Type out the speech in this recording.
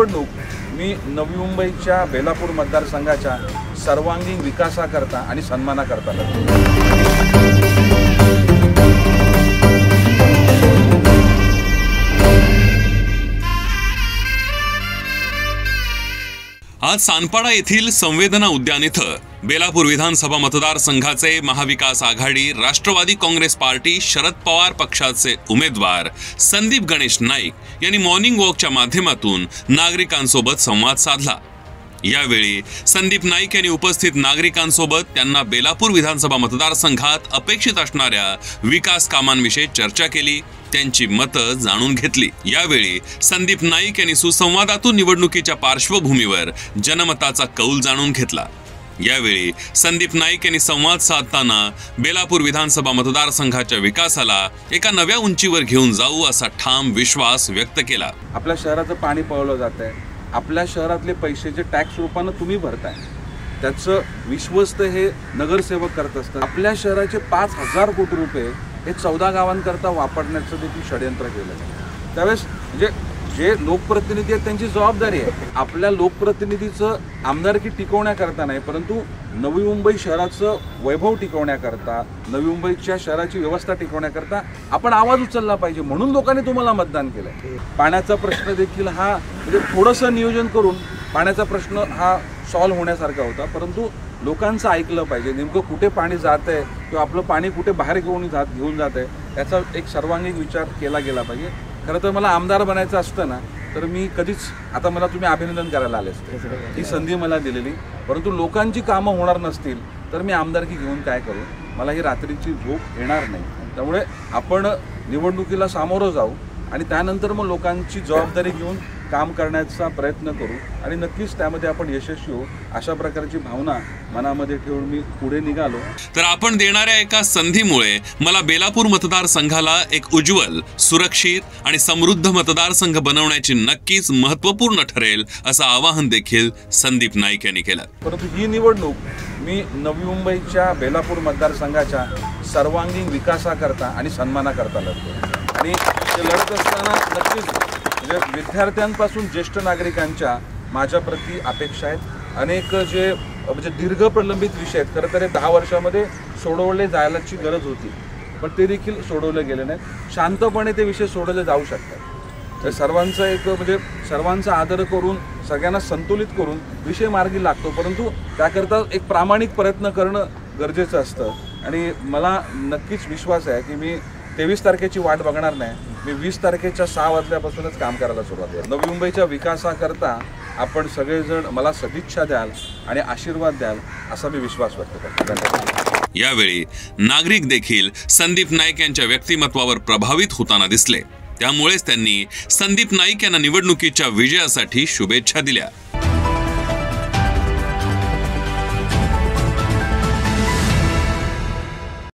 निवडणूक मी नवी मुंबईच्या बेलापूर मतदारसंघाच्या सर्वांगीण विकासाकरता आणि सन्मानाकरता लढतो। आज सानपाडा येथील संवेदना उद्यान इथं बेलापूर विधानसभा मतदारसंघाचे महाविकास आघाडी राष्ट्रवादी काँग्रेस पार्टी शरद पवार पक्षाचे उमेदवार संदीप गणेश नाईक यांनी मॉर्निंग वॉकच्या माध्यमातून नागरिकांसोबत संवाद साधला। यावेळी संदीप नाईक यांनी उपस्थित नागरिकांसोबत त्यांना बेलापूर विधानसभा मतदारसंघात अपेक्षित असणाऱ्या विकास कामांविषयी चर्चा केली, त्यांची मतं जाणून घेतली। यावेळी संदीप नाईक यांनी सुसंवादातून निवडणुकीच्या पार्श्वभूमीवर जनमताचा कौल जाणून घेतला। यावेळी संदीप नाईक यांनी संवाद साधताना बेलापूर विधानसभा मतदारसंघाच्या विकासाला एका नव्या उंचीवर घेऊन जाऊ असा ठाम विश्वास व्यक्त केला। आपल्या शहराचं पाणी पळवलं जातंय, आपल्या शहरातले पैसे जे टॅक्स रूपाने तुम्ही भरताय त्याचं विश्वस्त हे नगरसेवक करत असतात। आपल्या शहराचे 5000 कोटी रुपये हे 14 गावांकरता वापरण्याचं देखील षडयंत्र केलं आहे। त्यावेळेस म्हणजे जे लोकप्रतिनिधी आहेत त्यांची जबाबदारी आहे आपल्या लोकप्रतिनिधीचं आमदारकी टिकवण्याकरता नाही, परंतु नवी मुंबई शहराचं वैभव टिकवण्याकरता, नवी मुंबईच्या शहराची व्यवस्था टिकवण्याकरता आपण आवाज उचलला पाहिजे, म्हणून लोकांनी तुम्हाला मतदान केलंय। पाण्याचा प्रश्न देखील हा म्हणजे थोडंसं नियोजन करून पाण्याचा प्रश्न हा सॉल्व्ह होण्यासारखा होता, परंतु लोकांचं ऐकलं पाहिजे, नेमकं कुठे पाणी जात आहे किंवा आपलं पाणी कुठे बाहेर घेऊन जात आहे याचा एक सर्वांगीण विचार केला गेला पाहिजे। खरं तर मला आमदार बनायचं असतं ना तर मी कधीच आता मला तुम्ही अभिनंदन करायला आले असते, ही संधी मला दिलेली, परंतु लोकांची कामं होणार नसतील तर मी आमदारकी घेऊन काय करू, मला ही रात्रीची झोप येणार नाही। त्यामुळे आपण निवडणुकीला सामोरं जाऊ आणि त्यानंतर मग लोकांची जबाबदारी घेऊन काम करण्याचा प्रयत्न करू आणि नक्कीच त्यामध्ये आपण यशस्वी होऊ अशा प्रकारची भावना मनामध्ये ठेवून मी पुढे निघालो। तर आपण देणाऱ्या एका संधीमुळे मला बेलापूर मतदारसंघाला एक उज्ज्वल, सुरक्षित आणि समृद्ध मतदारसंघ बनवण्याची नक्कीच महत्त्वपूर्ण ठरेल असं आवाहन देखील संदीप नाईक यांनी केलं। परंतु ही निवडणूक मी नवी मुंबईच्या बेलापूर मतदारसंघाच्या सर्वांगीण विकासाकरता आणि सन्मानाकरता लढतो आणि ते लढत असताना नक्कीच म्हणजे विद्यार्थ्यांपासून ज्येष्ठ नागरिकांच्या माझ्याप्रती अपेक्षा आहेत। अनेक जे म्हणजे दीर्घ प्रलंबित विषय आहेत, खरं तर 10 वर्षामध्ये सोडवले जायलाची गरज होती, पण ते देखील सोडवले गेले नाहीत। शांतपणे ते विषय सोडवले जाऊ शकतात। तर सर्वांचा एक म्हणजे सर्वांचा आदर करून सगळ्यांना संतुलित करून विषय मार्गी लागतो, परंतु त्याकरता एक प्रामाणिक प्रयत्न करणं गरजेचं असतं आणि मला नक्कीच विश्वास आहे की मी 23 तारखेची वाट बघणार नाही, मी 20 तारखेच्या 6 वाजल्यापासूनच काम करायला सुरुवात करेन। नवी मुंबईच्या विकासाकरता आपण सगळेजण मला सदिच्छा द्याल आणि आशीर्वाद द्याल असा मी विश्वास व्यक्त करतो। धन्यवाद। यावेळी नागरिक देखील संदीप नाईक यांच्या व्यक्तिमत्वावर प्रभावित होताना दिसले, त्यामुळेच त्यांनी संदीप नाईक यांना निवडणुकीच्या विजयासाठी शुभेच्छा दिल्या।